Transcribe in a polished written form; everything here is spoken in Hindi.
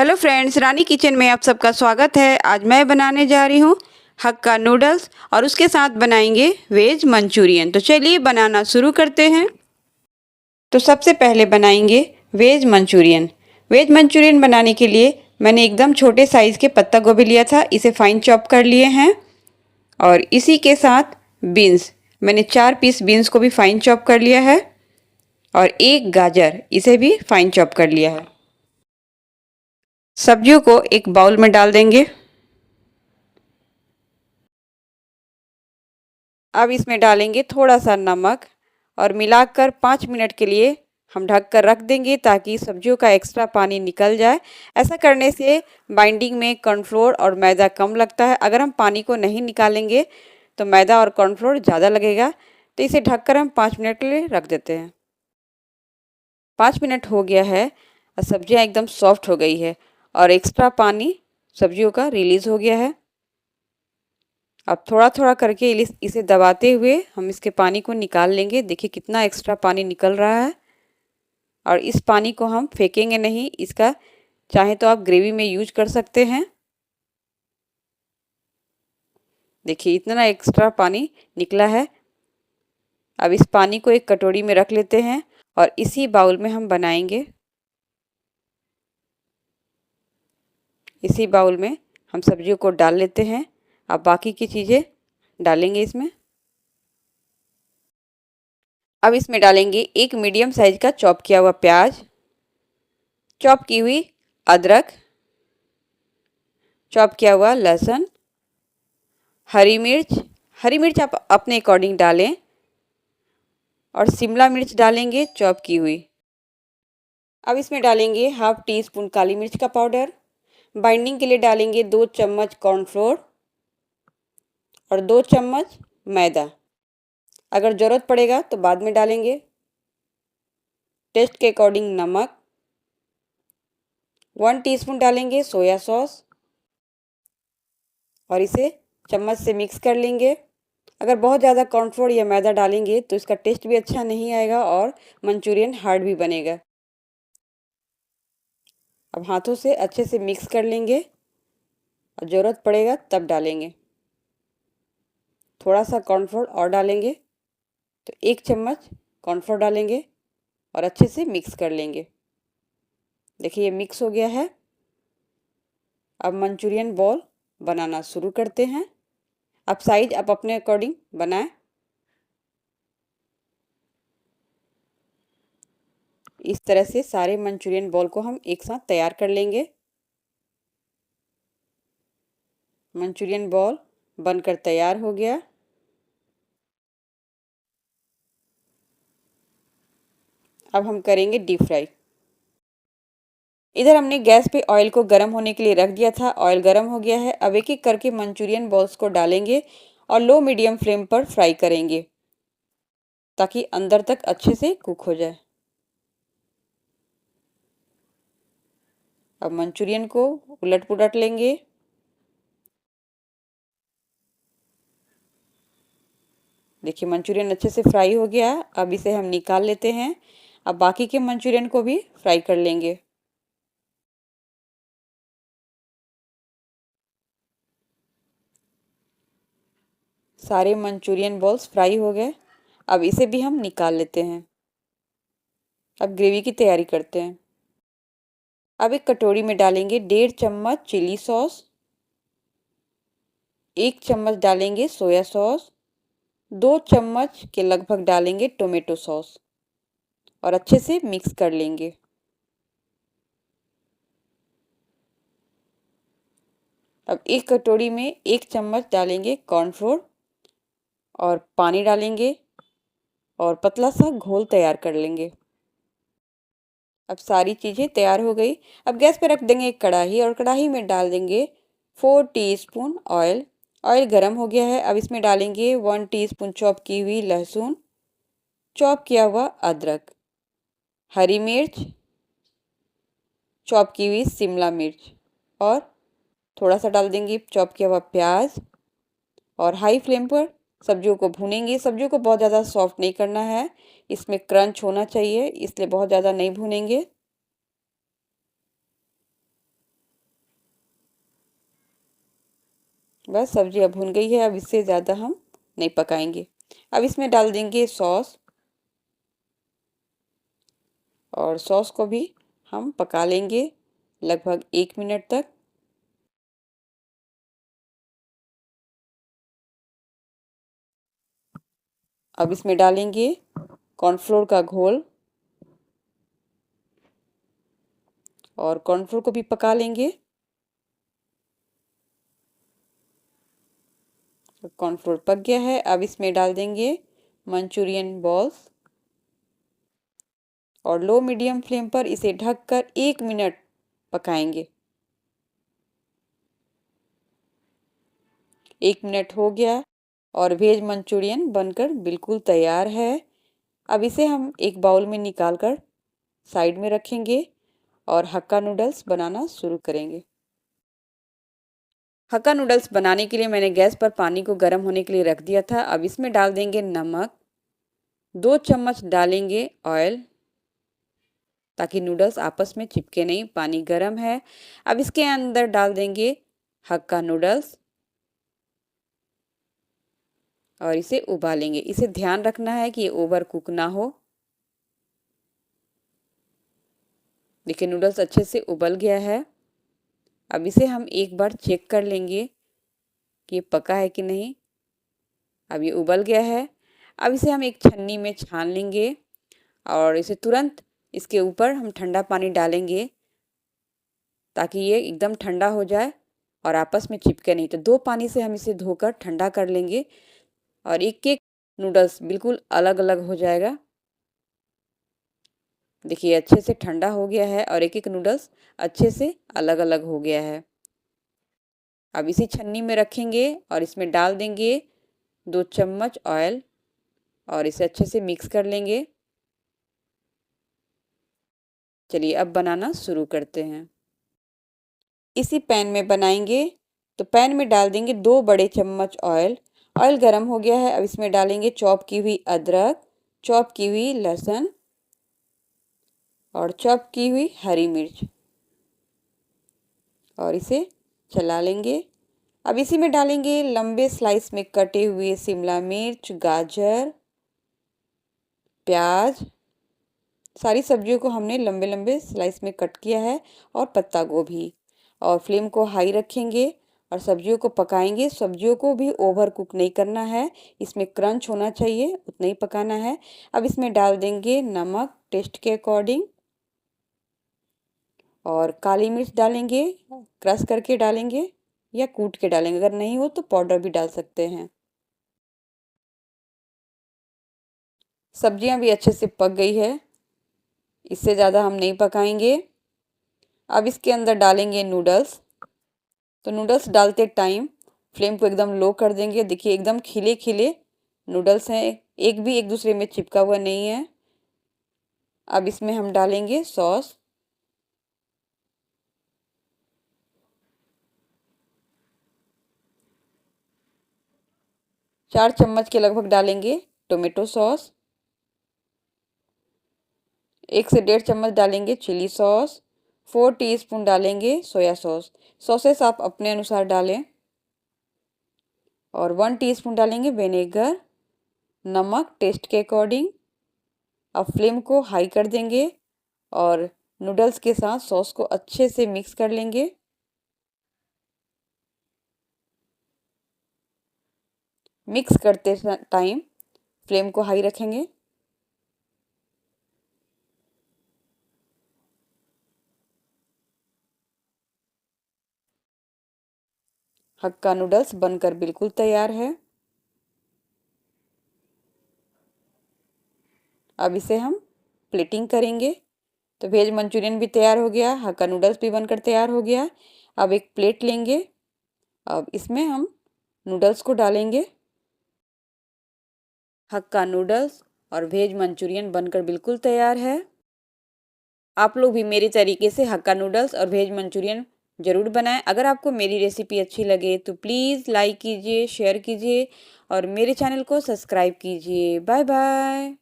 हेलो फ्रेंड्स, रानी किचन में आप सबका स्वागत है। आज मैं बनाने जा रही हूँ हक्का नूडल्स और उसके साथ बनाएंगे वेज मंचूरियन। तो चलिए बनाना शुरू करते हैं। तो सबसे पहले बनाएंगे वेज मंचूरियन। वेज मंचूरियन बनाने के लिए मैंने एकदम छोटे साइज़ के पत्ता गोभी लिया था, इसे फाइन चॉप कर लिए हैं। और इसी के साथ बीन्स, मैंने 4 पीस बीन्स को भी फाइन चॉप कर लिया है। और एक गाजर, इसे भी फाइन चॉप कर लिया है। सब्जियों को एक बाउल में डाल देंगे। अब इसमें डालेंगे थोड़ा सा नमक और मिलाकर 5 मिनट के लिए हम ढक कर रख देंगे ताकि सब्जियों का एक्स्ट्रा पानी निकल जाए। ऐसा करने से बाइंडिंग में कॉर्नफ्लोर और मैदा कम लगता है। अगर हम पानी को नहीं निकालेंगे तो मैदा और कॉर्नफ्लोर ज़्यादा लगेगा। तो इसे ढककर हम 5 मिनट के लिए रख देते हैं। 5 मिनट हो गया है और सब्जियां एकदम सॉफ्ट हो गई है और एक्स्ट्रा पानी सब्जियों का रिलीज़ हो गया है। अब थोड़ा थोड़ा करके इसे दबाते हुए हम इसके पानी को निकाल लेंगे। देखिए कितना एक्स्ट्रा पानी निकल रहा है। और इस पानी को हम फेंकेंगे नहीं, इसका चाहे तो आप ग्रेवी में यूज कर सकते हैं। देखिए इतना एक्स्ट्रा पानी निकला है। अब इस पानी को एक कटोरी में रख लेते हैं और इसी बाउल में हम बनाएंगे। इसी बाउल में हम सब्जियों को डाल लेते हैं। अब बाकी की चीज़ें डालेंगे इसमें। अब इसमें डालेंगे एक मीडियम साइज का चॉप किया हुआ प्याज, चॉप की हुई अदरक, चॉप किया हुआ लहसुन, हरी मिर्च आप अपने अकॉर्डिंग डालें, और शिमला मिर्च डालेंगे चॉप की हुई। अब इसमें डालेंगे हाफ टी स्पून काली मिर्च का पाउडर। बाइंडिंग के लिए डालेंगे 2 चम्मच कॉर्नफ्लोर और 2 चम्मच मैदा। अगर ज़रूरत पड़ेगा तो बाद में डालेंगे। टेस्ट के अकॉर्डिंग नमक, 1 टीस्पून डालेंगे सोया सॉस और इसे चम्मच से मिक्स कर लेंगे। अगर बहुत ज़्यादा कॉर्नफ्लोर या मैदा डालेंगे तो इसका टेस्ट भी अच्छा नहीं आएगा और मंचूरियन हार्ड भी बनेगा। अब हाथों से अच्छे से मिक्स कर लेंगे और ज़रूरत पड़ेगा तब डालेंगे। थोड़ा सा कॉर्नफ्लोर और डालेंगे, तो 1 चम्मच कॉर्नफ्लोर डालेंगे और अच्छे से मिक्स कर लेंगे। देखिए ये मिक्स हो गया है। अब मंचूरियन बॉल बनाना शुरू करते हैं। अब साइज आप अपने अकॉर्डिंग बनाएं। इस तरह से सारे मंचूरियन बॉल को हम एक साथ तैयार कर लेंगे। मंचूरियन बॉल बनकर तैयार हो गया। अब हम करेंगे डीप फ्राई। इधर हमने गैस पे ऑयल को गर्म होने के लिए रख दिया था। ऑयल गर्म हो गया है। अब एक एक करके मंचूरियन बॉल्स को डालेंगे और लो मीडियम फ्लेम पर फ्राई करेंगे ताकि अंदर तक अच्छे से कुक हो जाए। अब मंचूरियन को उलट पुलट लेंगे। देखिए मंचूरियन अच्छे से फ्राई हो गया। अब इसे हम निकाल लेते हैं। अब बाकी के मंचूरियन को भी फ्राई कर लेंगे। सारे मंचूरियन बॉल्स फ्राई हो गए। अब इसे भी हम निकाल लेते हैं। अब ग्रेवी की तैयारी करते हैं। अब एक कटोरी में डालेंगे 1.5 चम्मच चिली सॉस, 1 चम्मच डालेंगे सोया सॉस, 2 चम्मच के लगभग डालेंगे टोमेटो सॉस और अच्छे से मिक्स कर लेंगे। अब एक कटोरी में 1 चम्मच डालेंगे कॉर्नफ्लोर और पानी डालेंगे और पतला सा घोल तैयार कर लेंगे। अब सारी चीज़ें तैयार हो गई। अब गैस पर रख देंगे एक कढ़ाई और कढ़ाई में डाल देंगे 4 टीस्पून ऑयल। ऑयल गर्म हो गया है। अब इसमें डालेंगे 1 टीस्पून चॉप की हुई लहसुन, चॉप किया हुआ अदरक, हरी मिर्च, चॉप की हुई शिमला मिर्च और थोड़ा सा डाल देंगे चॉप किया हुआ प्याज। और हाई फ्लेम पर सब्जियों को भूनेंगे। सब्जियों को बहुत ज़्यादा सॉफ्ट नहीं करना है, इसमें क्रंच होना चाहिए, इसलिए बहुत ज़्यादा नहीं भूनेंगे। बस सब्जी अब भुन गई है, अब इससे ज़्यादा हम नहीं पकाएंगे। अब इसमें डाल देंगे सॉस और सॉस को भी हम पका लेंगे लगभग 1 मिनट तक। अब इसमें डालेंगे कॉर्नफ्लोर का घोल और कॉर्नफ्लोर को भी पका लेंगे। कॉर्नफ्लोर पक गया है, अब इसमें डाल देंगे मंचूरियन बॉल्स और लो मीडियम फ्लेम पर इसे ढककर 1 मिनट पकाएंगे। 1 मिनट हो गया और वेज मंचूरियन बनकर बिल्कुल तैयार है। अब इसे हम एक बाउल में निकाल कर साइड में रखेंगे और हक्का नूडल्स बनाना शुरू करेंगे। हक्का नूडल्स बनाने के लिए मैंने गैस पर पानी को गर्म होने के लिए रख दिया था। अब इसमें डाल देंगे नमक, 2 चम्मच डालेंगे ऑयल ताकि नूडल्स आपस में चिपके नहीं। पानी गर्म है। अब इसके अंदर डाल देंगे हक्का नूडल्स और इसे उबालेंगे। इसे ध्यान रखना है कि ये ओवर कुक ना हो। देखिए नूडल्स अच्छे से उबल गया है। अब इसे हम एक बार चेक कर लेंगे कि ये पका है कि नहीं। अब ये उबल गया है। अब इसे हम एक छन्नी में छान लेंगे और इसे तुरंत इसके ऊपर हम ठंडा पानी डालेंगे ताकि ये एकदम ठंडा हो जाए और आपस में चिपके नहीं। तो 2 पानी से हम इसे धोकर ठंडा कर लेंगे और एक-एक नूडल्स बिल्कुल अलग-अलग हो जाएगा। देखिए अच्छे से ठंडा हो गया है और एक-एक नूडल्स अच्छे से अलग-अलग हो गया है। अब इसी छन्नी में रखेंगे और इसमें डाल देंगे 2 चम्मच ऑयल और इसे अच्छे से मिक्स कर लेंगे। चलिए अब बनाना शुरू करते हैं। इसी पैन में बनाएंगे तो पैन में डाल देंगे 2 बड़े चम्मच ऑयल। ऑयल गर्म हो गया है। अब इसमें डालेंगे चॉप की हुई अदरक, चॉप की हुई लहसुन और चॉप की हुई हरी मिर्च और इसे चला लेंगे। अब इसी में डालेंगे लंबे स्लाइस में कटे हुए शिमला मिर्च, गाजर, प्याज। सारी सब्जियों को हमने लंबे लंबे स्लाइस में कट किया है और पत्ता गोभी। और फ्लेम को हाई रखेंगे और सब्जियों को पकाएंगे। सब्जियों को भी ओवर कुक नहीं करना है, इसमें क्रंच होना चाहिए, उतना ही पकाना है। अब इसमें डाल देंगे नमक टेस्ट के अकॉर्डिंग और काली मिर्च डालेंगे, क्रश करके डालेंगे या कूट के डालेंगे। अगर नहीं हो तो पाउडर भी डाल सकते हैं। सब्जियां भी अच्छे से पक गई है, इससे ज़्यादा हम नहीं पकाएंगे। अब इसके अंदर डालेंगे नूडल्स। तो नूडल्स डालते टाइम फ्लेम को एकदम लो कर देंगे। देखिए एकदम खिले खिले नूडल्स हैं, एक भी एक दूसरे में चिपका हुआ नहीं है। अब इसमें हम डालेंगे सॉस। चार चम्मच के लगभग डालेंगे टोमेटो सॉस। 1 से 1.5 चम्मच डालेंगे चिली सॉस। 4 टीस्पून डालेंगे सोया सॉस। सॉसेस आप अपने अनुसार डालें। और 1 टीस्पून डालेंगे विनेगर। नमक टेस्ट के अकॉर्डिंग। अब फ्लेम को हाई कर देंगे और नूडल्स के साथ सॉस को अच्छे से मिक्स कर लेंगे। मिक्स करते टाइम फ्लेम को हाई रखेंगे। हक्का नूडल्स बनकर बिल्कुल तैयार है। अब इसे हम प्लेटिंग करेंगे। तो वेज मंचूरियन भी तैयार हो गया, हक्का नूडल्स भी बनकर तैयार हो गया। अब एक प्लेट लेंगे। अब इसमें हम नूडल्स को डालेंगे। हक्का नूडल्स और वेज मंचूरियन बनकर बिल्कुल तैयार है। आप लोग भी मेरे तरीके से हक्का नूडल्स और वेज मंचूरियन ज़रूर बनाएं। अगर आपको मेरी रेसिपी अच्छी लगे तो प्लीज़ लाइक कीजिए, शेयर कीजिए और मेरे चैनल को सब्सक्राइब कीजिए। Bye bye.